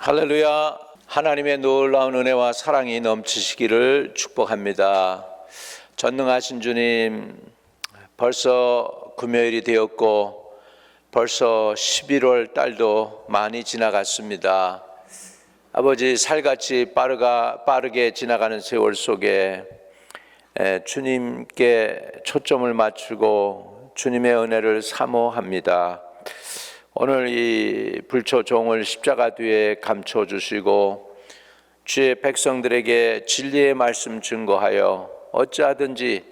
할렐루야. 하나님의 놀라운 은혜와 사랑이 넘치시기를 축복합니다. 전능하신 주님, 벌써 금요일이 되었고 벌써 11월 달도 많이 지나갔습니다. 아버지, 살같이 빠르게 지나가는 세월 속에 주님께 초점을 맞추고 주님의 은혜를 사모합니다. 오늘 이 불초 종을 십자가 뒤에 감춰 주시고 주의 백성들에게 진리의 말씀 증거하여 어찌하든지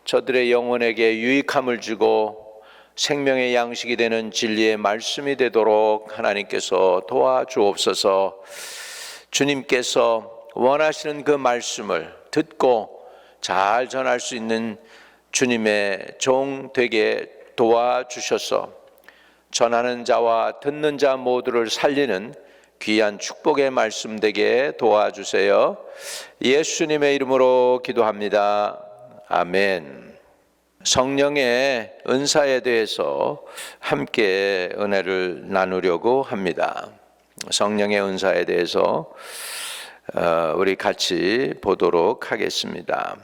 저들의 영혼에게 유익함을 주고 생명의 양식이 되는 진리의 말씀이 되도록 하나님께서 도와주옵소서. 주님께서 원하시는 그 말씀을 듣고 잘 전할 수 있는 주님의 종 되게 도와주셔서 전하는 자와 듣는 자 모두를 살리는 귀한 축복의 말씀 되게 도와주세요. 예수님의 이름으로 기도합니다. 아멘. 성령의 은사에 대해서 함께 은혜를 나누려고 합니다. 성령의 은사에 대해서 우리 같이 보도록 하겠습니다.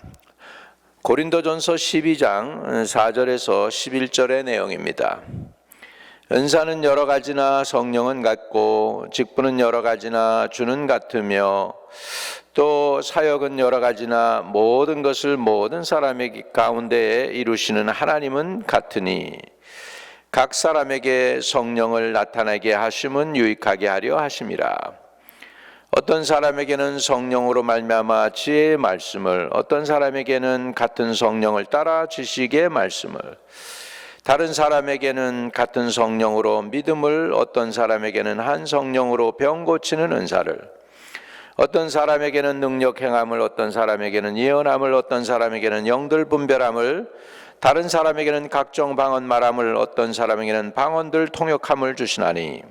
고린도전서 12장 4절에서 11절의 내용입니다. 은사는 여러 가지나 성령은 같고 직분은 여러 가지나 주는 같으며 또 사역은 여러 가지나 모든 것을 모든 사람의 가운데에 이루시는 하나님은 같으니 각 사람에게 성령을 나타나게 하심은 유익하게 하려 하심이라. 어떤 사람에게는 성령으로 말미암아 지혜의 말씀을, 어떤 사람에게는 같은 성령을 따라 지식의 말씀을, 다른 사람에게는 같은 성령으로 믿음을, 어떤 사람에게는 한 성령으로 병 고치는 은사를, 어떤 사람에게는 능력 행함을, 어떤 사람에게는 예언함을, 어떤 사람에게는 영들 분별함을, 다른 사람에게는 각종 방언 말함을, 어떤 사람에게는 방언들 통역함을 주시나니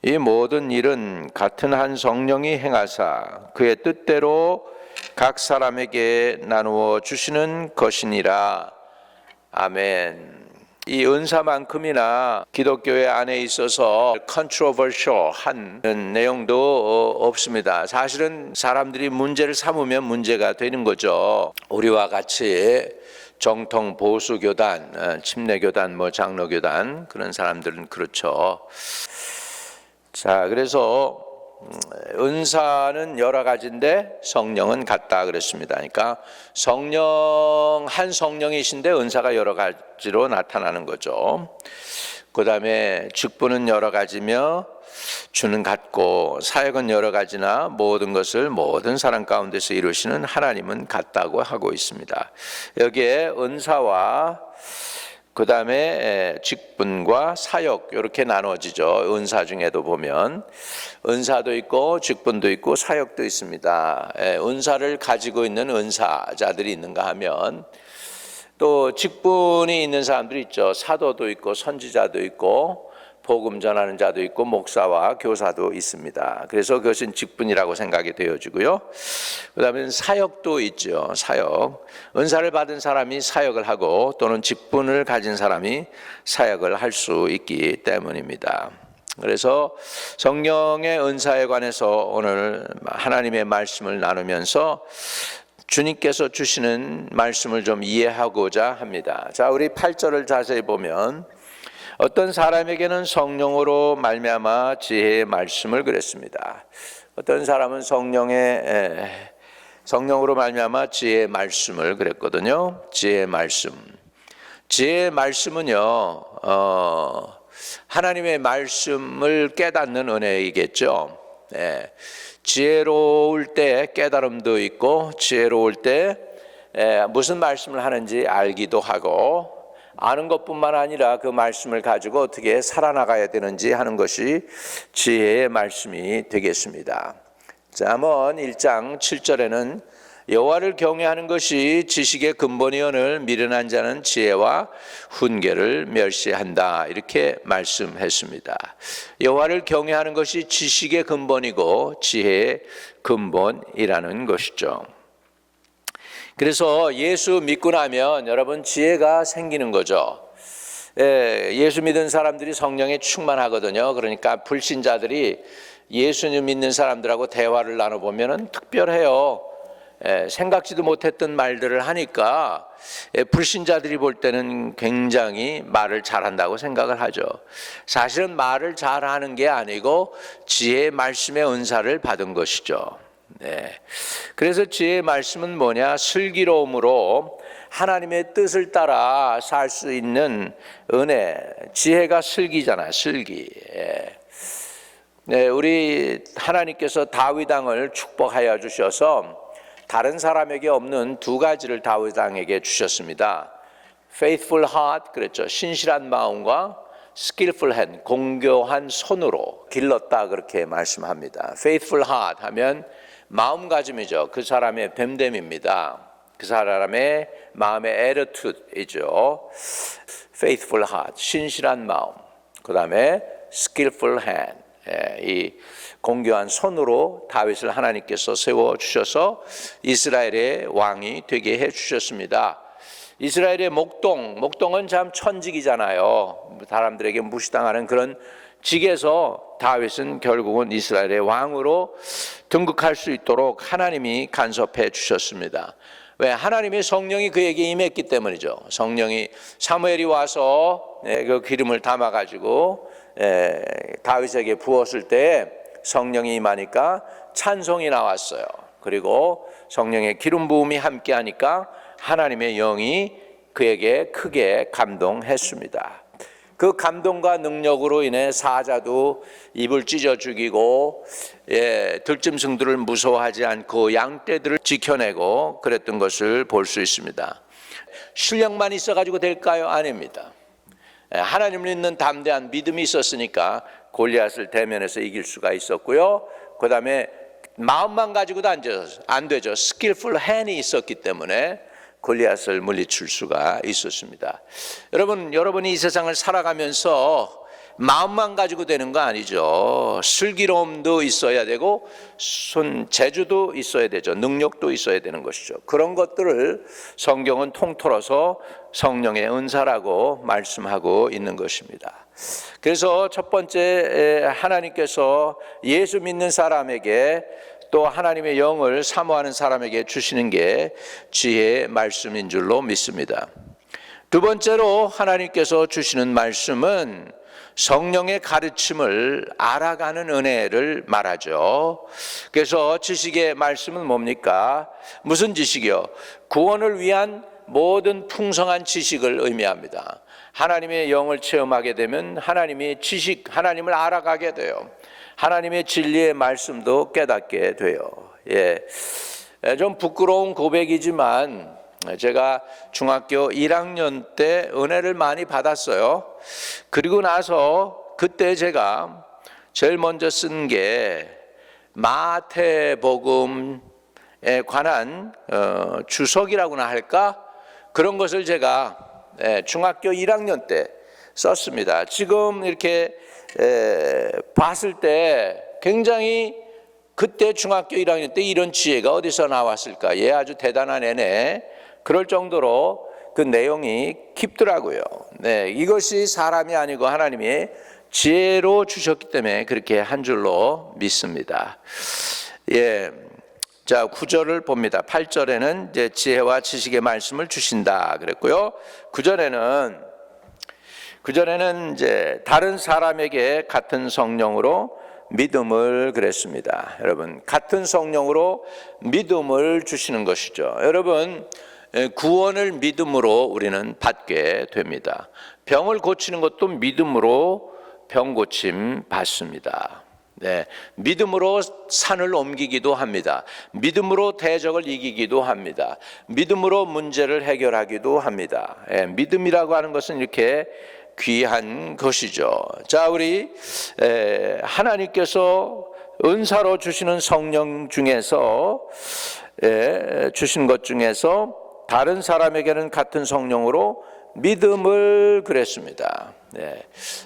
이 모든 일은 같은 한 성령이 행하사 그의 뜻대로 각 사람에게 나누어 주시는 것이니라. 아멘. 이 은사만큼이나 기독교회 안에 있어서 controversial한 내용도 없습니다. 사실은 사람들이 문제를 삼으면 문제가 되는 거죠. 우리와 같이 정통 보수교단, 침례교단, 장로교단 그런 사람들은 그렇죠. 자, 그래서 은사는 여러 가지인데 성령은 같다 그랬습니다. 그러니까 한 성령이신데 은사가 여러 가지로 나타나는 거죠. 그 다음에 직분은 여러 가지며 주는 같고 사역은 여러 가지나 모든 것을 모든 사람 가운데서 이루시는 하나님은 같다고 하고 있습니다. 여기에 은사와 그 다음에 직분과 사역 이렇게 나눠지죠. 은사 중에도 보면 은사도 있고 직분도 있고 사역도 있습니다. 은사를 가지고 있는 은사자들이 있는가 하면 또 직분이 있는 사람들이 있죠. 사도도 있고 선지자도 있고 복음 전하는 자도 있고 목사와 교사도 있습니다. 그래서 그것은 직분이라고 생각이 되어지고요. 그 다음에 사역도 있죠. 사역. 은사를 받은 사람이 사역을 하고 또는 직분을 가진 사람이 사역을 할 수 있기 때문입니다. 그래서 성령의 은사에 관해서 오늘 하나님의 말씀을 나누면서 주님께서 주시는 말씀을 좀 이해하고자 합니다. 자, 우리 8절을 자세히 보면 어떤 사람에게는 성령으로 말미암아 지혜의 말씀을 그랬습니다. 어떤 사람은 성령으로 말미암아 지혜의 말씀을 그랬거든요. 지혜의 말씀. 지혜의 말씀은요, 하나님의 말씀을 깨닫는 은혜이겠죠. 지혜로울 때 깨달음도 있고, 지혜로울 때 무슨 말씀을 하는지 알기도 하고, 아는 것뿐만 아니라 그 말씀을 가지고 어떻게 살아나가야 되는지 하는 것이 지혜의 말씀이 되겠습니다. 잠언 1장 7절에는 여호와를 경외하는 것이 지식의 근본이오늘 미련한 자는 지혜와 훈계를 멸시한다 이렇게 말씀했습니다. 여호와를 경외하는 것이 지식의 근본이고 지혜의 근본이라는 것이죠. 그래서 예수 믿고 나면 여러분 지혜가 생기는 거죠. 예수 믿은 사람들이 성령에 충만하거든요. 그러니까 불신자들이 예수님 믿는 사람들하고 대화를 나눠보면 특별해요. 생각지도 못했던 말들을 하니까 불신자들이 볼 때는 굉장히 말을 잘한다고 생각을 하죠. 사실은 말을 잘하는 게 아니고 지혜의 말씀의 은사를 받은 것이죠. 그래서 지혜의 말씀은 뭐냐? 슬기로움으로 하나님의 뜻을 따라 살 수 있는 은혜. 지혜가 슬기잖아요. 슬기. 우리 하나님께서 다윗 왕을 축복하여 주셔서 다른 사람에게 없는 두 가지를 다윗 왕에게 주셨습니다. faithful heart, 그랬죠. 신실한 마음과 skillful hand, 공교한 손으로 길렀다, 그렇게 말씀합니다. faithful heart 하면 마음가짐이죠. 그 사람의 됨됨입니다. 그 사람의 마음의 attitude이죠. faithful heart, 신실한 마음. 그 다음에 skillful hand, 이 공교한 손으로 다윗을 하나님께서 세워주셔서 이스라엘의 왕이 되게 해주셨습니다. 이스라엘의 목동은 참 천직이잖아요. 사람들에게 무시당하는 그런 직에서 다윗은 결국은 이스라엘의 왕으로 등극할 수 있도록 하나님이 간섭해 주셨습니다. 왜? 하나님의 성령이 그에게 임했기 때문이죠. 성령이 사무엘이 와서 그 기름을 담아가지고 다윗에게 부었을 때 성령이 임하니까 찬송이 나왔어요. 그리고 성령의 기름 부음이 함께하니까 하나님의 영이 그에게 크게 감동했습니다. 그 감동과 능력으로 인해 사자도 입을 찢어 죽이고 들짐승들을 무서워하지 않고 양떼들을 지켜내고 그랬던 것을 볼 수 있습니다. 실력만 있어가지고 될까요? 아닙니다. 하나님을 믿는 담대한 믿음이 있었으니까 골리앗을 대면해서 이길 수가 있었고요. 그 다음에 마음만 가지고도 안 되죠. skillful hand이 있었기 때문에 골리앗을 물리칠 수가 있었습니다. 여러분이 이 세상을 살아가면서 마음만 가지고 되는 거 아니죠. 슬기로움도 있어야 되고 손재주도 있어야 되죠. 능력도 있어야 되는 것이죠. 그런 것들을 성경은 통틀어서 성령의 은사라고 말씀하고 있는 것입니다. 그래서 첫 번째, 하나님께서 예수 믿는 사람에게 또 하나님의 영을 사모하는 사람에게 주시는 게 지혜의 말씀인 줄로 믿습니다. 두 번째로 하나님께서 주시는 말씀은 성령의 가르침을 알아가는 은혜를 말하죠. 그래서 지식의 말씀은 뭡니까? 무슨 지식이요? 구원을 위한 모든 풍성한 지식을 의미합니다. 하나님의 영을 체험하게 되면 하나님을 알아가게 돼요. 하나님의 진리의 말씀도 깨닫게 돼요. 좀 부끄러운 고백이지만 제가 중학교 1학년 때 은혜를 많이 받았어요. 그리고 나서 그때 제가 제일 먼저 쓴 게 마태복음에 관한 주석이라고나 할까? 그런 것을 제가 중학교 1학년 때 썼습니다. 지금 이렇게 봤을 때 굉장히 그때 중학교 1학년 때 이런 지혜가 어디서 나왔을까? 아주 대단한 애네. 그럴 정도로 그 내용이 깊더라고요. 이것이 사람이 아니고 하나님이 지혜로 주셨기 때문에 그렇게 한 줄로 믿습니다. 자, 9절을 봅니다. 8절에는 이제 지혜와 지식의 말씀을 주신다 그랬고요. 9절에는 이제 다른 사람에게 같은 성령으로 믿음을 그랬습니다. 여러분, 같은 성령으로 믿음을 주시는 것이죠. 여러분, 구원을 믿음으로 우리는 받게 됩니다. 병을 고치는 것도 믿음으로 병 고침 받습니다. 믿음으로 산을 옮기기도 합니다. 믿음으로 대적을 이기기도 합니다. 믿음으로 문제를 해결하기도 합니다. 믿음이라고 하는 것은 이렇게 귀한 것이죠. 자, 우리 하나님께서 은사로 주시는 성령 중에서 주신 것 중에서 다른 사람에게는 같은 성령으로 믿음을 그랬습니다. 네.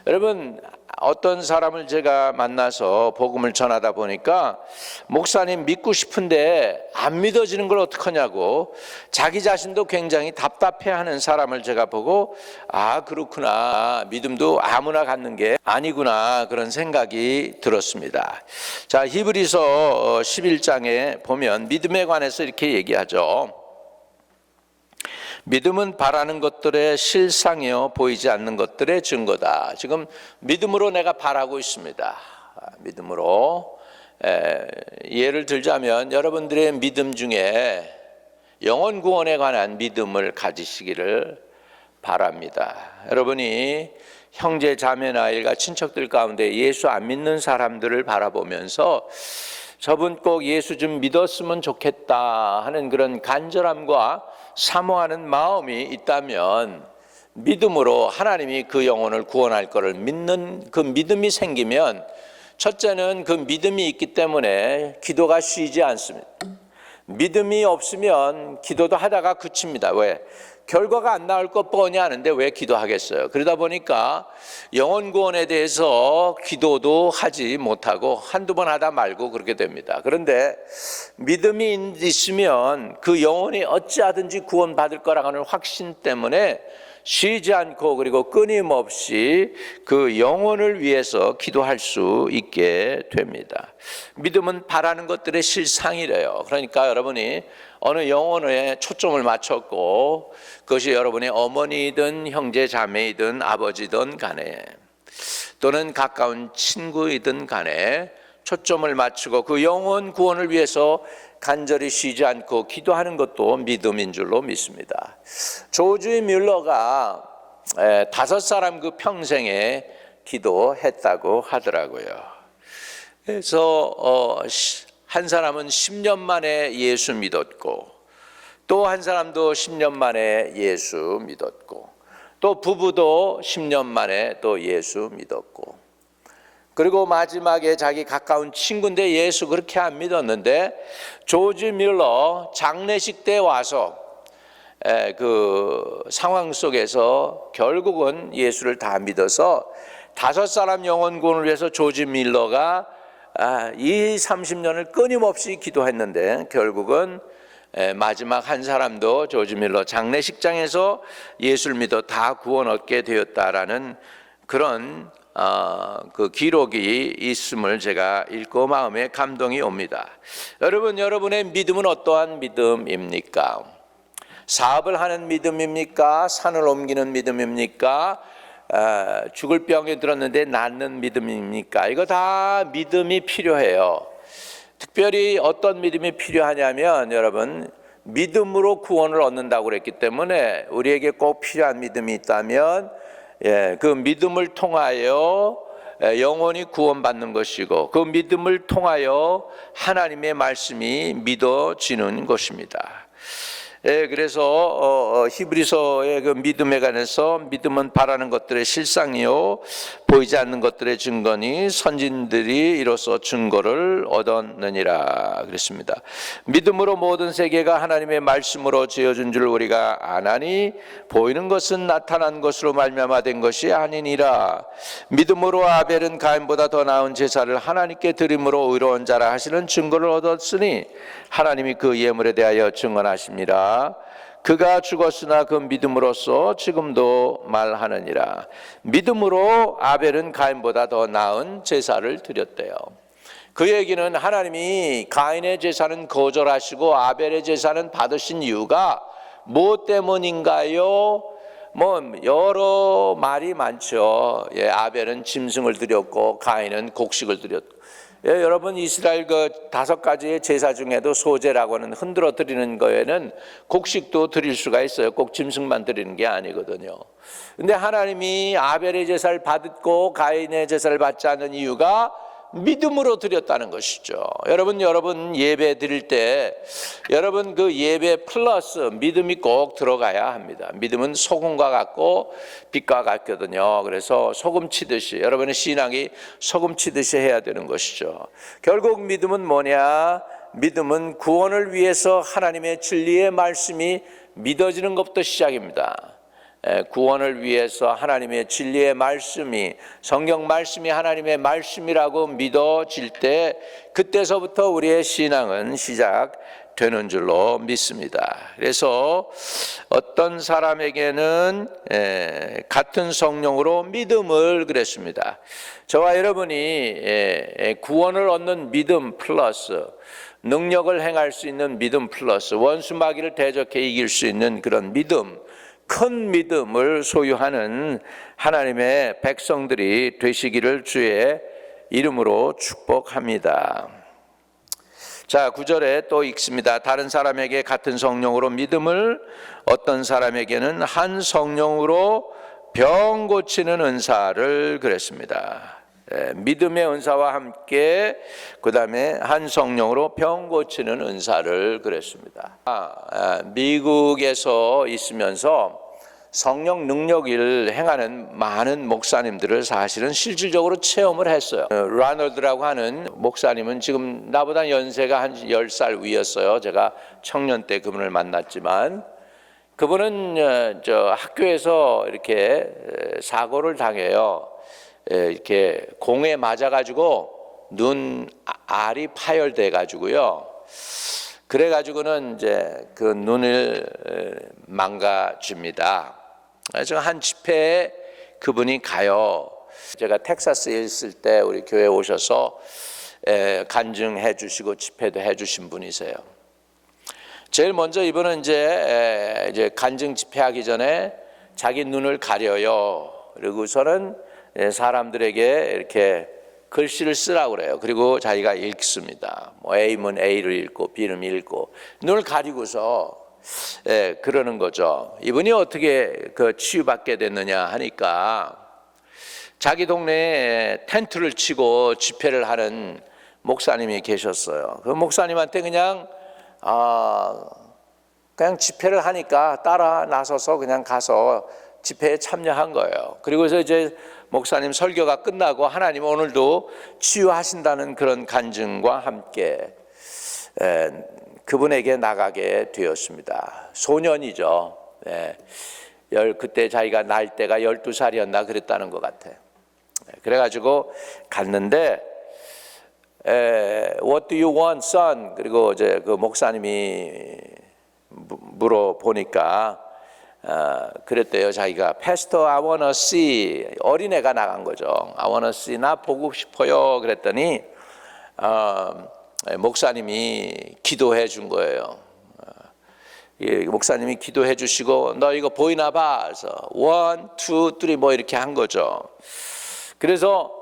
여러분, 어떤 사람을 제가 만나서 복음을 전하다 보니까 목사님 믿고 싶은데 안 믿어지는 걸 어떡하냐고 자기 자신도 굉장히 답답해하는 사람을 제가 보고 아 그렇구나, 믿음도 아무나 갖는 게 아니구나, 그런 생각이 들었습니다. 자, 히브리서 11장에 보면 믿음에 관해서 이렇게 얘기하죠. 믿음은 바라는 것들의 실상이요 보이지 않는 것들의 증거다. 지금 믿음으로 내가 바라고 있습니다. 믿음으로. 예를 들자면 여러분들의 믿음 중에 영혼 구원에 관한 믿음을 가지시기를 바랍니다. 여러분이 형제 자매나 일가 친척들 가운데 예수 안 믿는 사람들을 바라보면서 저분 꼭 예수 좀 믿었으면 좋겠다 하는 그런 간절함과 사모하는 마음이 있다면 믿음으로 하나님이 그 영혼을 구원할 것을 믿는 그 믿음이 생기면 첫째는 그 믿음이 있기 때문에 기도가 쉬지 않습니다. 믿음이 없으면 기도도 하다가 그칩니다. 왜? 결과가 안 나올 것 뻔히 아는데 왜 기도하겠어요? 그러다 보니까 영혼 구원에 대해서 기도도 하지 못하고 한두 번 하다 말고 그렇게 됩니다. 그런데 믿음이 있으면 그 영혼이 어찌하든지 구원받을 거라고 하는 확신 때문에 쉬지 않고 그리고 끊임없이 그 영혼을 위해서 기도할 수 있게 됩니다. 믿음은 바라는 것들의 실상이래요. 그러니까 여러분이 어느 영혼에 초점을 맞췄고 그것이 여러분의 어머니든 형제 자매이든 아버지든 간에 또는 가까운 친구이든 간에 초점을 맞추고 그 영혼 구원을 위해서 간절히 쉬지 않고 기도하는 것도 믿음인 줄로 믿습니다. 조지 뮬러가 5사람 그 평생에 기도했다고 하더라고요. 그래서 한 사람은 10년 만에 예수 믿었고 또 한 사람도 10년 만에 예수 믿었고 또 부부도 10년 만에 또 예수 믿었고 그리고 마지막에 자기 가까운 친구인데 예수 그렇게 안 믿었는데 조지 뮬러 장례식 때 와서 그 상황 속에서 결국은 예수를 다 믿어서 5사람 영혼 구원을 위해서 조지 뮬러가 이 30년을 끊임없이 기도했는데 결국은 마지막 한 사람도 조지 뮬러 장례식장에서 예수를 믿어 다 구원 얻게 되었다라는 그런 그 기록이 있음을 제가 읽고 마음에 감동이 옵니다. 여러분, 여러분의 믿음은 어떠한 믿음입니까? 사업을 하는 믿음입니까? 산을 옮기는 믿음입니까? 죽을 병에 들었는데 낫는 믿음입니까? 이거 다 믿음이 필요해요. 특별히 어떤 믿음이 필요하냐면 여러분, 믿음으로 구원을 얻는다고 그랬기 때문에 우리에게 꼭 필요한 믿음이 있다면 그 믿음을 통하여 영혼이 구원받는 것이고 그 믿음을 통하여 하나님의 말씀이 믿어지는 것입니다. 그래서 히브리서의 그 믿음에 관해서 믿음은 바라는 것들의 실상이요 보이지 않는 것들의 증거니 선진들이 이로써 증거를 얻었느니라 그랬습니다. 믿음으로 모든 세계가 하나님의 말씀으로 지어준 줄 우리가 아나니 보이는 것은 나타난 것으로 말미암아 된 것이 아니니라. 믿음으로 아벨은 가인보다 더 나은 제사를 하나님께 드림으로 의로운 자라 하시는 증거를 얻었으니 하나님이 그 예물에 대하여 증언하십니다. 그가 죽었으나 그 믿음으로써 지금도 말하느니라. 믿음으로 아벨은 가인보다 더 나은 제사를 드렸대요. 그 얘기는 하나님이 가인의 제사는 거절하시고 아벨의 제사는 받으신 이유가 무엇 때문인가요? 여러 말이 많죠. 아벨은 짐승을 드렸고 가인은 곡식을 드렸고. 여러분, 이스라엘 그 5가지의 제사 중에도 소제라고 하는 흔들어 드리는 거에는 곡식도 드릴 수가 있어요. 꼭 짐승만 드리는 게 아니거든요. 근데 하나님이 아벨의 제사를 받고 가인의 제사를 받지 않는 이유가 믿음으로 드렸다는 것이죠. 여러분 예배 드릴 때 여러분 그 예배 플러스 믿음이 꼭 들어가야 합니다. 믿음은 소금과 같고 빛과 같거든요. 그래서 소금 치듯이 여러분의 신앙이 소금 치듯이 해야 되는 것이죠. 결국 믿음은 뭐냐? 믿음은 구원을 위해서 하나님의 진리의 말씀이 믿어지는 것부터 시작입니다. 구원을 위해서 하나님의 진리의 말씀이, 성경 말씀이 하나님의 말씀이라고 믿어질 때 그때서부터 우리의 신앙은 시작되는 줄로 믿습니다. 그래서 어떤 사람에게는 같은 성령으로 믿음을 그랬습니다. 저와 여러분이 구원을 얻는 믿음 플러스 능력을 행할 수 있는 믿음 플러스 원수 마귀를 대적해 이길 수 있는 그런 믿음, 큰 믿음을 소유하는 하나님의 백성들이 되시기를 주의 이름으로 축복합니다. 자, 9절에 또 읽습니다. 다른 사람에게 같은 성령으로 믿음을, 어떤 사람에게는 한 성령으로 병 고치는 은사를 그랬습니다. 믿음의 은사와 함께 그 다음에 한 성령으로 병 고치는 은사를 그랬습니다. 미국에서 있으면서 성령 능력을 행하는 많은 목사님들을 사실은 실질적으로 체험을 했어요. 라널드라고 하는 목사님은 지금 나보다 연세가 한 10살 위였어요. 제가 청년 때 그분을 만났지만 그분은 저 학교에서 이렇게 사고를 당해요. 이렇게 공에 맞아가지고 눈 알이 파열돼 가지고요. 그래가지고는 이제 그 눈을 망가집니다. 그래서 한 집회에 그분이 가요. 제가 텍사스에 있을 때 우리 교회에 오셔서 간증해 주시고 집회도 해 주신 분이세요. 제일 먼저 이분은 이제 간증 집회하기 전에 자기 눈을 가려요. 그리고서는 사람들에게 이렇게 글씨를 쓰라고 그래요. 그리고 자기가 읽습니다. 뭐 A면 A를 읽고 B는 읽고 눈을 가리고서 그러는 거죠. 이분이 어떻게 그 치유받게 됐느냐 하니까 자기 동네에 텐트를 치고 집회를 하는 목사님이 계셨어요. 그 목사님한테 그냥 집회를 하니까 따라 나서서 그냥 가서 집회에 참여한 거예요. 그리고서 이제 목사님 설교가 끝나고 하나님 오늘도 치유하신다는 그런 간증과 함께 그분에게 나가게 되었습니다. 소년이죠. 그때 자기가 나이대가 12살이었나 그랬다는 것 같아요. 그래가지고 갔는데 What do you want, son? 그리고 이제 그 목사님이 물어보니까 그랬대요. 자기가 Pastor, I wanna see. 어린애가 나간 거죠. I wanna see. 나 보고 싶어요. 그랬더니 목사님이 기도해 준 거예요. 목사님이 기도해 주시고 너 이거 보이나 봐. 그래서 1, 2, 3 뭐 이렇게 한 거죠. 그래서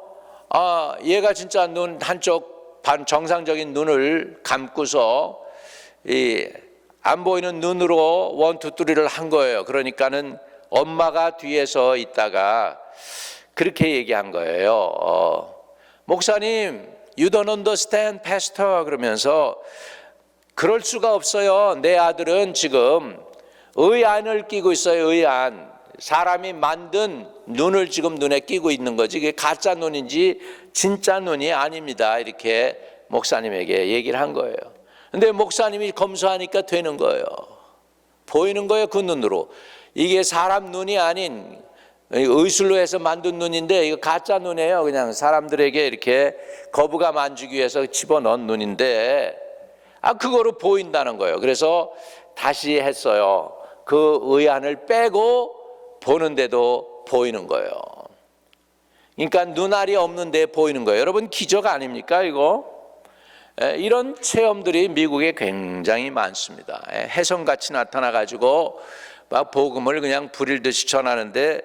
얘가 진짜 눈 한쪽 정상적인 눈을 감고서 안 보이는 눈으로 1, 2, 3를 한 거예요. 그러니까는 엄마가 뒤에서 있다가 그렇게 얘기한 거예요. 목사님, you don't understand, pastor. 그러면서 그럴 수가 없어요. 내 아들은 지금 의안을 끼고 있어요. 의안. 사람이 만든 눈을 지금 눈에 끼고 있는 거지. 이게 가짜 눈인지 진짜 눈이 아닙니다. 이렇게 목사님에게 얘기를 한 거예요. 근데 목사님이 검사하니까 되는 거예요. 보이는 거예요. 그 눈으로. 이게 사람 눈이 아닌 의술로 해서 만든 눈인데 이거 가짜 눈이에요. 그냥 사람들에게 이렇게 거부감 안 주기 위해서 집어넣은 눈인데 그거로 보인다는 거예요. 그래서 다시 했어요. 그 의안을 빼고 보는데도 보이는 거예요. 그러니까 눈알이 없는데 보이는 거예요. 여러분 기적 아닙니까 이거? 이런 체험들이 미국에 굉장히 많습니다. 혜성같이 나타나가지고 막 복음을 그냥 불일듯이 전하는데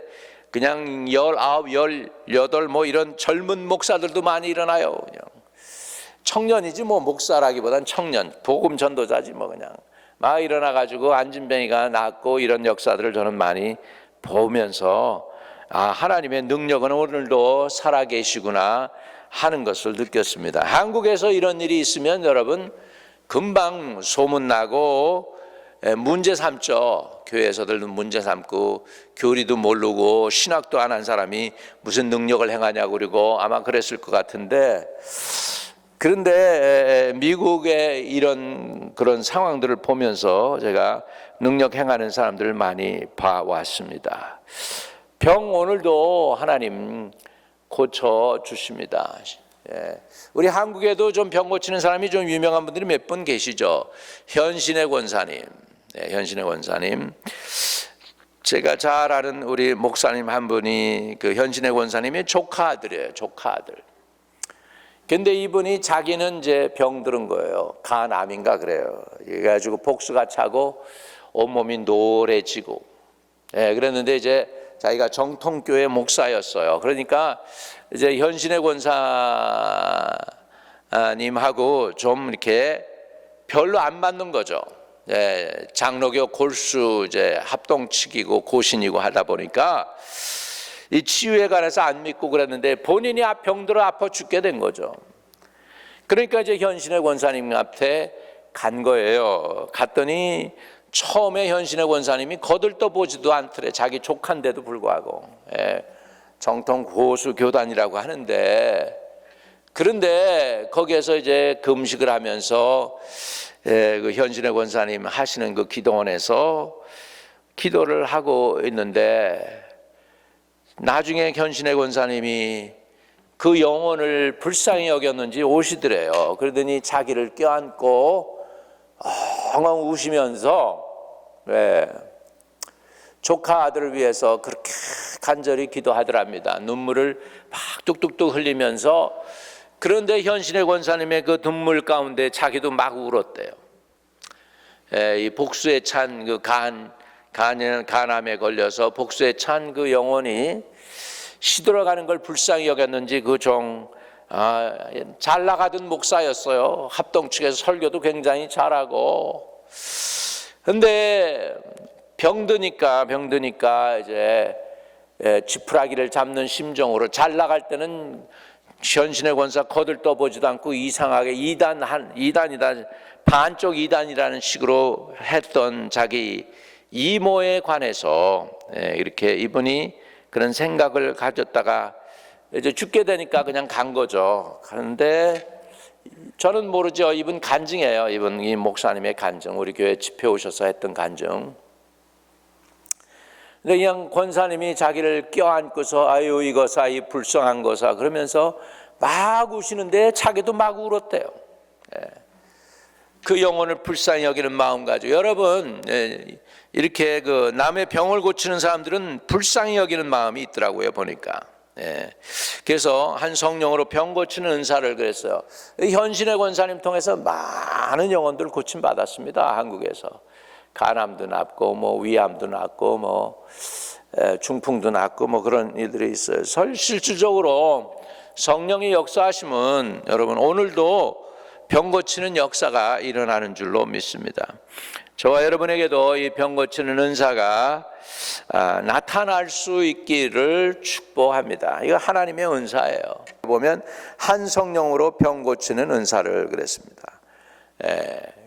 그냥 19, 18 뭐 이런 젊은 목사들도 많이 일어나요. 그냥 청년이지 뭐 목사라기보단 청년, 복음 전도자지 뭐 그냥 막 일어나가지고 안진뱅이가 낫고 이런 역사들을 저는 많이 보면서 하나님의 능력은 오늘도 살아계시구나 하는 것을 느꼈습니다. 한국에서 이런 일이 있으면 여러분 금방 소문나고 문제 삼죠. 교회에서들도 문제 삼고 교리도 모르고 신학도 안 한 사람이 무슨 능력을 행하냐고 그러고 아마 그랬을 것 같은데 그런데 미국의 이런 그런 상황들을 보면서 제가 능력 행하는 사람들을 많이 봐왔습니다. 병 오늘도 하나님 고쳐 주십니다. 우리 한국에도 좀 병 고치는 사람이 좀 유명한 분들이 몇 분 계시죠. 현신의 권사님, 현신의 권사님. 제가 잘 아는 우리 목사님 한 분이 그 현신의 권사님의 조카 아들이에요. 조카 아들. 근데 이분이 자기는 이제 병들은 거예요. 간암인가 그래요. 그래가지고 복수가 차고 온몸이 노래지고. 그랬는데 이제 자기가 정통교회 목사였어요. 그러니까 이제 현신의 권사님하고 좀 이렇게 별로 안 맞는 거죠. 장로교 골수 이제 합동측이고 고신이고 하다 보니까 이 치유에 관해서 안 믿고 그랬는데 본인이 병들어 아파 죽게 된 거죠. 그러니까 이제 현신의 권사님 앞에 간 거예요. 갔더니 처음에 현신의 권사님이 거들떠보지도 않더래. 자기 조카인데도 불구하고. 정통 고수 교단이라고 하는데, 그런데 거기에서 이제 금식을 하면서 그 현신의 권사님 하시는 그 기도원에서 기도를 하고 있는데, 나중에 현신의 권사님이 그 영혼을 불쌍히 여겼는지 오시더래요. 그러더니 자기를 껴안고 엉엉 우시면서 조카 아들을 위해서 그렇게 간절히 기도하더랍니다. 눈물을 막 뚝뚝뚝 흘리면서. 그런데 현신의 권사님의 그 눈물 가운데 자기도 막 울었대요. 이 복수에 찬 그 간암에 걸려서 복수에 찬 그 영혼이 시들어가는 걸 불쌍히 여겼는지 그 잘 나가던 목사였어요. 합동 측에서 설교도 굉장히 잘하고. 근데 병드니까 이제 지푸라기를 잡는 심정으로 잘 나갈 때는 현신의 권사 거들떠보지도 않고 이상하게 이단이다, 반쪽 이단이라는 식으로 했던 자기 이모에 관해서 이렇게 이분이 그런 생각을 가졌다가 이제 죽게 되니까 그냥 간 거죠. 그런데 저는 모르죠. 이분 간증이에요. 이 목사님의 간증. 우리 교회 집회 오셔서 했던 간증. 근데 그냥 권사님이 자기를 껴안고서 아유 이거사 이 불쌍한 거사 그러면서 막 우시는데 자기도 막 울었대요. 그 영혼을 불쌍히 여기는 마음 가지고. 여러분 이렇게 그 남의 병을 고치는 사람들은 불쌍히 여기는 마음이 있더라고요 보니까. 그래서 한 성령으로 병 고치는 은사를 그랬어요. 현신의 권사님 통해서 많은 영혼들 고침 받았습니다. 한국에서 간암도 낫고 뭐 위암도 낫고 뭐 중풍도 낫고 뭐 그런 일들이 있어요. 실질적으로 성령이 역사하시면 여러분 오늘도 병 고치는 역사가 일어나는 줄로 믿습니다. 저와 여러분에게도 이 병 고치는 은사가 나타날 수 있기를 축복합니다. 이거 하나님의 은사예요. 보면 한 성령으로 병 고치는 은사를 그랬습니다.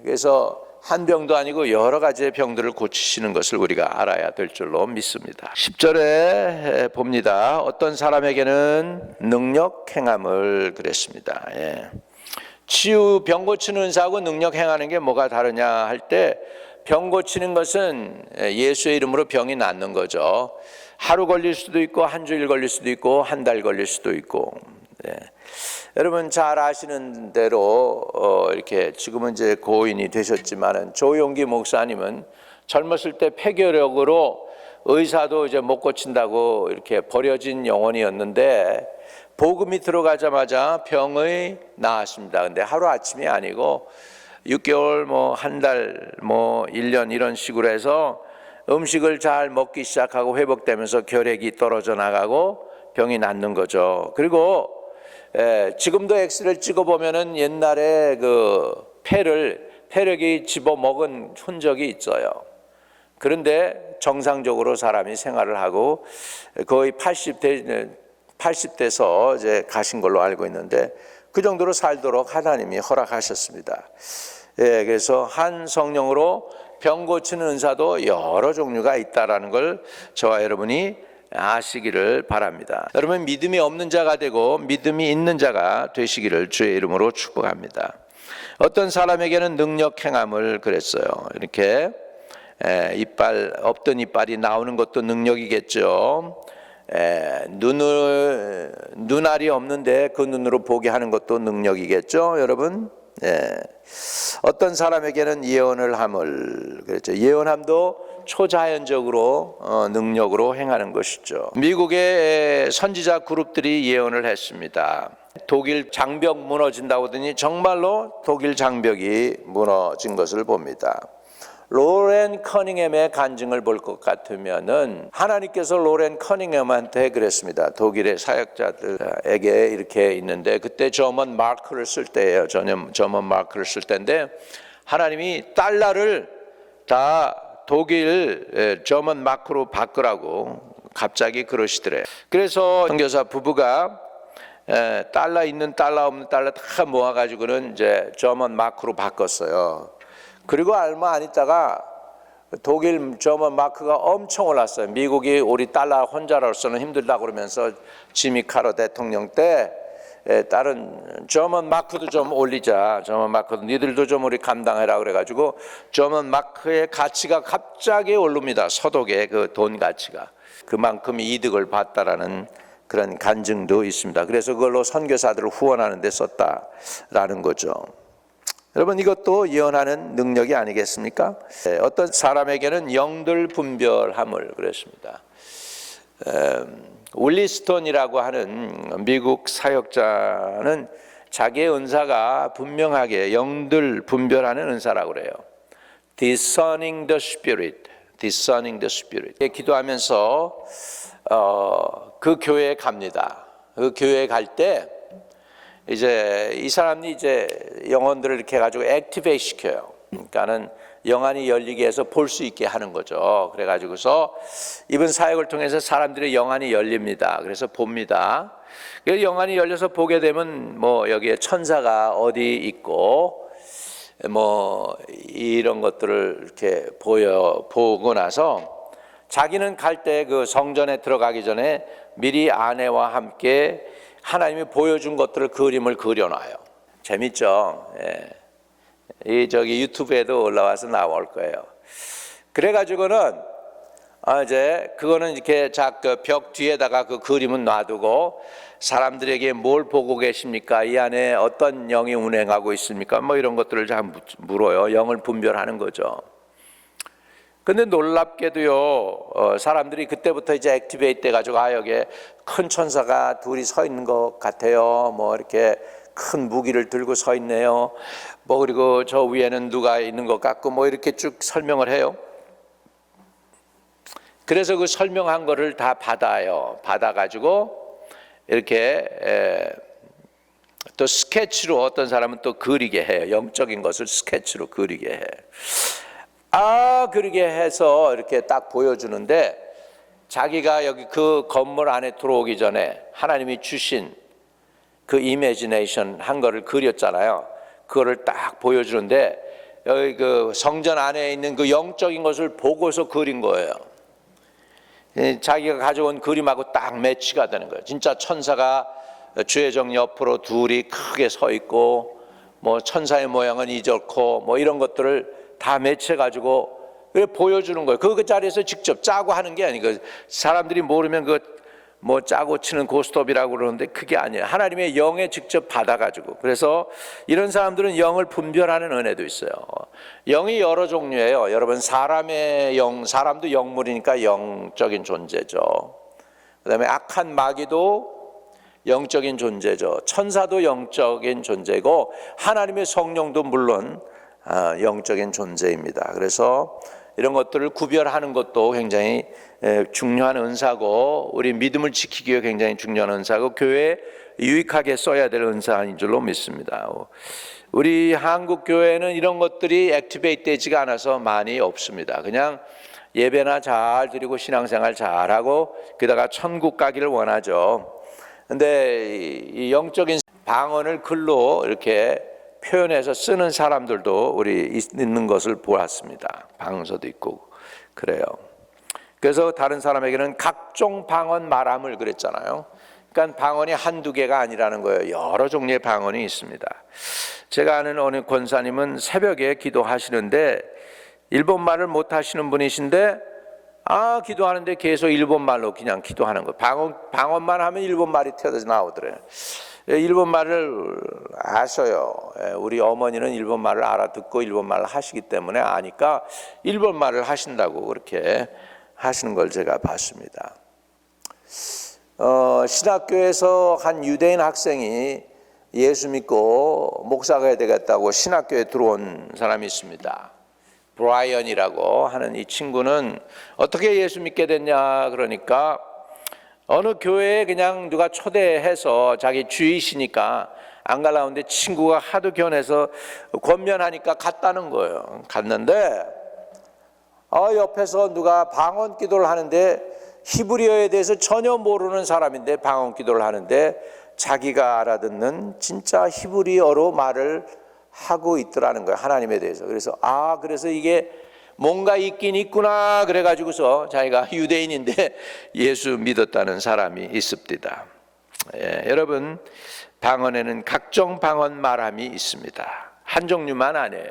그래서 한 병도 아니고 여러 가지의 병들을 고치시는 것을 우리가 알아야 될 줄로 믿습니다. 10절에 봅니다. 어떤 사람에게는 능력 행함을 그랬습니다. 치유 병 고치는 은사하고 능력 행하는 게 뭐가 다르냐 할 때, 병 고치는 것은 예수의 이름으로 병이 낫는 거죠. 하루 걸릴 수도 있고 한 주일 걸릴 수도 있고 한 달 걸릴 수도 있고. 여러분 잘 아시는 대로 이렇게 지금은 이제 고인이 되셨지만은 조용기 목사님은 젊었을 때 폐결핵으로 의사도 이제 못 고친다고 이렇게 버려진 영혼이었는데 복음이 들어가자마자 병이 나았습니다. 근데 하루 아침이 아니고 6개월 뭐 한 달 뭐 1년 이런 식으로 해서 음식을 잘 먹기 시작하고 회복되면서 혈액이 떨어져 나가고 병이 낫는 거죠. 그리고 지금도 엑스를 찍어보면은 옛날에 그 폐력이 집어먹은 흔적이 있어요. 그런데 정상적으로 사람이 생활을 하고 거의 80대서 이제 가신 걸로 알고 있는데 그 정도로 살도록 하나님이 허락하셨습니다. 그래서 한 성령으로 병 고치는 은사도 여러 종류가 있다라는 걸 저와 여러분이 아시기를 바랍니다. 여러분 믿음이 없는 자가 되고 믿음이 있는 자가 되시기를 주의 이름으로 축복합니다. 어떤 사람에게는 능력 행함을 그랬어요. 이렇게 이빨 없던 이빨이 나오는 것도 능력이겠죠. 눈알이 없는데 그 눈으로 보게 하는 것도 능력이겠죠, 여러분. 어떤 사람에게는 예언을 함을 그랬죠. 예언함도 초자연적으로 능력으로 행하는 것이죠. 미국의 선지자 그룹들이 예언을 했습니다. 독일 장벽 무너진다고 하더니 정말로 독일 장벽이 무너진 것을 봅니다. 로렌 커닝햄의 간증을 볼 것 같으면은 하나님께서 로렌 커닝햄한테 그랬습니다. 독일의 사역자들에게 이렇게 있는데 그때 저먼 마크를 쓸 때예요. 저먼 마크를 쓸 때인데 하나님이 달러를 다 독일 저먼 마크로 바꾸라고 갑자기 그러시더래요. 그래서 선교사 부부가 달러 있는 달러 없는 달러 다 모아가지고는 이제 저먼 마크로 바꿨어요. 그리고 얼마 안 있다가 독일 저먼 마크가 엄청 올랐어요. 미국이 우리 달러 혼자로서는 힘들다고 그러면서 지미 카터 대통령 때 다른 저먼 마크도 좀 올리자. 저먼 마크도 니들도 좀 우리 감당해라 그래가지고 저먼 마크의 가치가 갑자기 오릅니다. 서독의 그 돈 가치가 그만큼 이득을 봤다라는 그런 간증도 있습니다. 그래서 그걸로 선교사들을 후원하는 데 썼다라는 거죠. 여러분 이것도 예언하는 능력이 아니겠습니까? 어떤 사람에게는 영들 분별함을 그랬습니다. 윌리스톤이라고 하는 미국 사역자는 자기의 은사가 분명하게 영들 분별하는 은사라고 그래요. Discerning the Spirit, Discerning the Spirit. 기도하면서 그 교회에 갑니다. 그 교회에 갈 때 이제 이 사람이 이제 영혼들을 이렇게 가지고 액티베이트 시켜요. 그러니까는 영안이 열리게 해서 볼 수 있게 하는 거죠. 그래가지고서 이번 사역을 통해서 사람들의 영안이 열립니다. 그래서 봅니다. 그래서 영안이 열려서 보게 되면 뭐 여기에 천사가 어디 있고 뭐 이런 것들을 이렇게 보고 나서 자기는 갈 때 그 성전에 들어가기 전에 미리 아내와 함께 하나님이 보여준 것들을 그림을 그려놔요. 재밌죠? 이 저기 유튜브에도 올라와서 나올 거예요. 그래가지고는 이제 그거는 이렇게 그 벽 뒤에다가 그 그림은 놔두고 사람들에게 뭘 보고 계십니까? 이 안에 어떤 영이 운행하고 있습니까? 뭐 이런 것들을 잘 물어요. 영을 분별하는 거죠. 근데 놀랍게도요, 사람들이 그때부터 이제 액티베이트 돼가지고, 여기에 큰 천사가 둘이 서 있는 것 같아요. 뭐 이렇게 큰 무기를 들고 서 있네요. 뭐 그리고 저 위에는 누가 있는 것 같고, 뭐 이렇게 쭉 설명을 해요. 그래서 그 설명한 거를 다 받아요. 받아가지고, 이렇게, 또 스케치로 어떤 사람은 또 그리게 해요. 영적인 것을 스케치로 그리게 해. 그렇게 해서 이렇게 딱 보여주는데 자기가 여기 그 건물 안에 들어오기 전에 하나님이 주신 그 이미지네이션 한 거를 그렸잖아요. 그거를 딱 보여주는데 여기 그 성전 안에 있는 그 영적인 것을 보고서 그린 거예요. 자기가 가져온 그림하고 딱 매치가 되는 거예요. 진짜 천사가 주의 정 옆으로 둘이 크게 서 있고 뭐 천사의 모양은 이렇고 뭐 이런 것들을 다 매치해가지고 보여주는 거예요. 그 자리에서 직접 짜고 하는 게 아니고 사람들이 모르면 그 뭐 짜고 치는 고스톱이라고 그러는데 그게 아니에요. 하나님의 영에 직접 받아가지고. 그래서 이런 사람들은 영을 분별하는 은혜도 있어요. 영이 여러 종류예요. 여러분 사람의 영, 사람도 영물이니까 영적인 존재죠. 그다음에 악한 마귀도 영적인 존재죠. 천사도 영적인 존재고 하나님의 성령도 물론 영적인 존재입니다. 그래서 이런 것들을 구별하는 것도 굉장히 중요한 은사고 우리 믿음을 지키기 위해 굉장히 중요한 은사고 교회에 유익하게 써야 될 은사인 줄로 믿습니다. 우리 한국 교회는 이런 것들이 액티베이트 되지가 않아서 많이 없습니다. 그냥 예배나 잘 드리고 신앙생활 잘하고 게다가 천국 가기를 원하죠. 근데 이 영적인 방언을 글로 이렇게 표현해서 쓰는 사람들도 우리 있는 것을 보았습니다. 방서도 있고 그래요. 그래서 다른 사람에게는 각종 방언 말함을 그랬잖아요. 그러니까 방언이 한두 개가 아니라는 거예요. 여러 종류의 방언이 있습니다. 제가 아는 어느 권사님은 새벽에 기도하시는데 일본말을 못 하시는 분이신데 기도하는데 계속 일본말로 그냥 기도하는 거예요. 방언만 하면 일본말이 튀어서 나오더래요. 일본말을 아셔요. 우리 어머니는 일본말을 알아듣고 일본말을 하시기 때문에 아니까 일본말을 하신다고 그렇게 하시는 걸 제가 봤습니다. 신학교에서 한 유대인 학생이 예수 믿고 목사가 되겠다고 신학교에 들어온 사람이 있습니다. 브라이언이라고 하는 이 친구는 어떻게 예수 믿게 됐냐 그러니까 어느 교회에 그냥 누가 초대해서 자기 주이시니까 안 가려는데 친구가 하도 견해서 권면하니까 갔다는 거예요. 갔는데 옆에서 누가 방언 기도를 하는데 히브리어에 대해서 전혀 모르는 사람인데 방언 기도를 하는데 자기가 알아듣는 진짜 히브리어로 말을 하고 있더라는 거예요. 하나님에 대해서. 그래서 그래서 이게 뭔가 있긴 있구나 그래가지고서 자기가 유대인인데 예수 믿었다는 사람이 있습니다. 여러분, 방언에는 각종 방언 말함이 있습니다. 한 종류만 아니에요.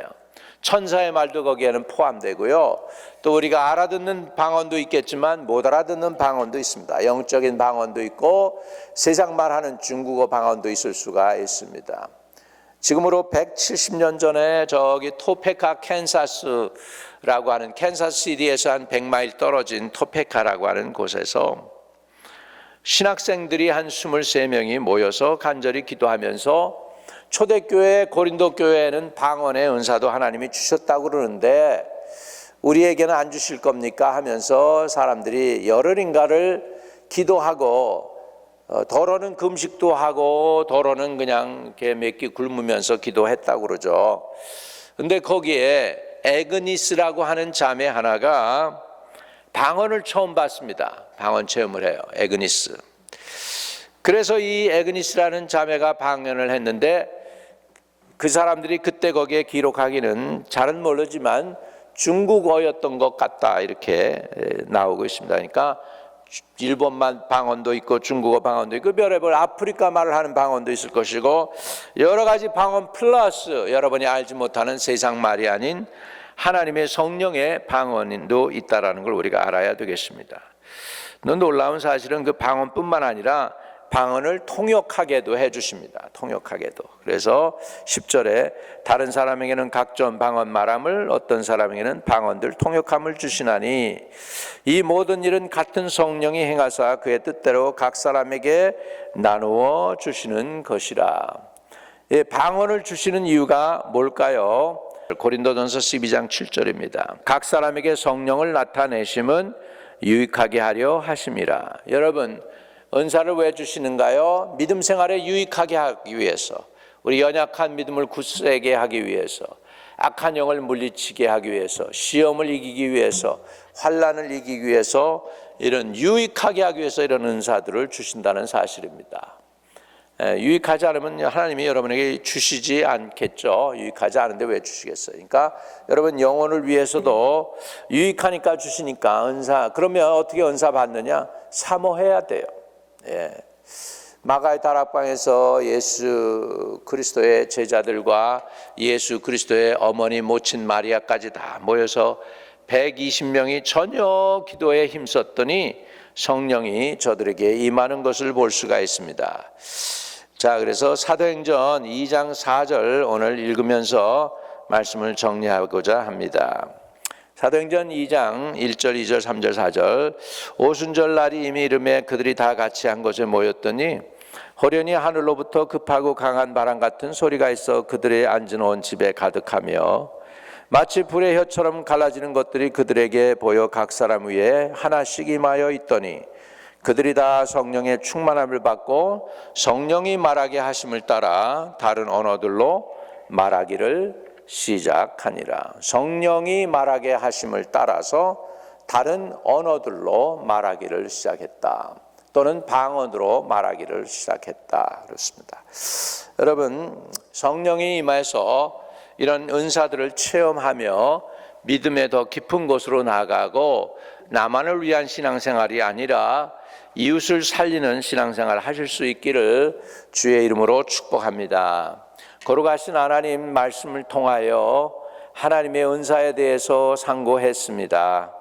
천사의 말도 거기에는 포함되고요. 또 우리가 알아듣는 방언도 있겠지만 못 알아듣는 방언도 있습니다. 영적인 방언도 있고 세상 말하는 중국어 방언도 있을 수가 있습니다. 지금으로 170년 전에 저기 토페카 캔사스라고 하는 캔사스시티에서 한 100마일 떨어진 토페카라고 하는 곳에서 신학생들이 한 23명이 모여서 간절히 기도하면서 초대교회 고린도 교회에는 방언의 은사도 하나님이 주셨다고 그러는데 우리에게는 안 주실 겁니까 하면서 사람들이 열흘인가를 기도하고 더러는 금식도 하고 더러는 그냥 이렇게 몇 끼 굶으면서 기도했다고 그러죠. 근데 거기에 에그니스라고 하는 자매 하나가 방언을 처음 봤습니다. 방언 체험을 해요. 에그니스. 그래서 이 에그니스라는 자매가 방언을 했는데 그 사람들이 그때 거기에 기록하기는 잘은 모르지만 중국어였던 것 같다 이렇게 나오고 있습니다. 그러니까 일본만 방언도 있고 중국어 방언도 있고 별의별 아프리카 말을 하는 방언도 있을 것이고 여러 가지 방언 플러스 여러분이 알지 못하는 세상 말이 아닌 하나님의 성령의 방언도 있다라는 걸 우리가 알아야 되겠습니다. 놀라운 사실은 그 방언뿐만 아니라 방언을 통역하게도 해주십니다. 통역하게도. 그래서 10절에 다른 사람에게는 각종 방언 말함을 어떤 사람에게는 방언들 통역함을 주시나니 이 모든 일은 같은 성령이 행하사 그의 뜻대로 각 사람에게 나누어 주시는 것이라. 방언을 주시는 이유가 뭘까요? 고린도전서 12장 7절입니다. 각 사람에게 성령을 나타내심은 유익하게 하려 하심이라. 여러분, 은사를 왜 주시는가요? 믿음 생활에 유익하게 하기 위해서, 우리 연약한 믿음을 굳세게 하기 위해서, 악한 영을 물리치게 하기 위해서, 시험을 이기기 위해서, 환난을 이기기 위해서, 이런 유익하게 하기 위해서 이런 은사들을 주신다는 사실입니다. 유익하지 않으면 하나님이 여러분에게 주시지 않겠죠. 유익하지 않은데 왜 주시겠어요? 그러니까 여러분 영혼을 위해서도 유익하니까 주시니까 은사. 그러면 어떻게 은사 받느냐? 사모해야 돼요. 마가의 다락방에서 예수 그리스도의 제자들과 예수 그리스도의 어머니 모친 마리아까지 다 모여서 120명이 전혀 기도에 힘썼더니 성령이 저들에게 임하는 것을 볼 수가 있습니다. 자, 그래서 사도행전 2장 4절 오늘 읽으면서 말씀을 정리하고자 합니다. 사도행전 2장 1절, 2절, 3절, 4절 오순절 날이 이미 이름에 그들이 다 같이 한 곳에 모였더니 호련히 하늘로부터 급하고 강한 바람 같은 소리가 있어 그들의 앉은 온 집에 가득하며 마치 불의 혀처럼 갈라지는 것들이 그들에게 보여 각 사람 위에 하나씩 임하여 있더니 그들이 다 성령의 충만함을 받고 성령이 말하게 하심을 따라 다른 언어들로 말하기를 시작하니라. 성령이 말하게 하심을 따라서 다른 언어들로 말하기를 시작했다. 또는 방언으로 말하기를 시작했다. 그렇습니다. 여러분, 성령이 임해서 이런 은사들을 체험하며 믿음의 더 깊은 곳으로 나아가고 나만을 위한 신앙생활이 아니라 이웃을 살리는 신앙생활 하실 수 있기를 주의 이름으로 축복합니다. 거룩하신 하나님 말씀을 통하여 하나님의 은사에 대해서 상고했습니다.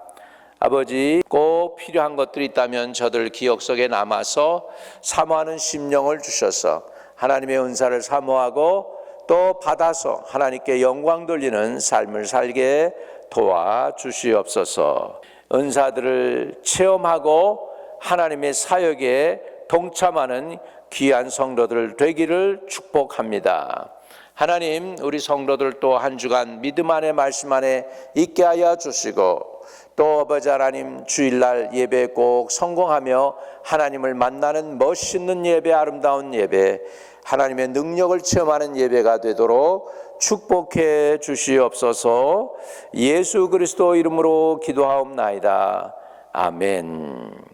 아버지, 꼭 필요한 것들이 있다면 저들 기억 속에 남아서 사모하는 심령을 주셔서 하나님의 은사를 사모하고 또 받아서 하나님께 영광 돌리는 삶을 살게 도와주시옵소서. 은사들을 체험하고 하나님의 사역에 동참하는 귀한 성도들 되기를 축복합니다. 하나님, 우리 성도들 또 한 주간 믿음 안에 말씀 안에 있게 하여 주시고 또 아버지 하나님, 주일날 예배 꼭 성공하며 하나님을 만나는 멋있는 예배, 아름다운 예배, 하나님의 능력을 체험하는 예배가 되도록 축복해 주시옵소서. 예수 그리스도 이름으로 기도하옵나이다. 아멘.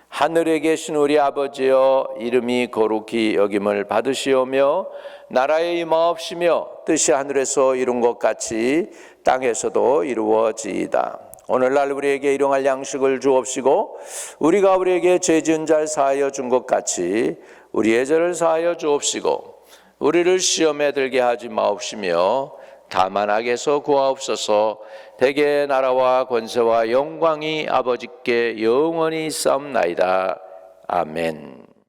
하늘에 계신 우리 아버지여, 이름이 거룩히 여김을 받으시오며 나라의 임하옵시며 뜻이 하늘에서 이룬 것 같이 땅에서도 이루어지이다. 오늘날 우리에게 일용할 양식을 주옵시고 우리가 우리에게 죄 지은 자를 사하여 준 것 같이 우리의 죄를 사하여 주옵시고 우리를 시험에 들게 하지 마옵시며 다만 악에서 구하옵소서. 대개 나라와 권세와 영광이 아버지께 영원히 있사옵나이다. 아멘.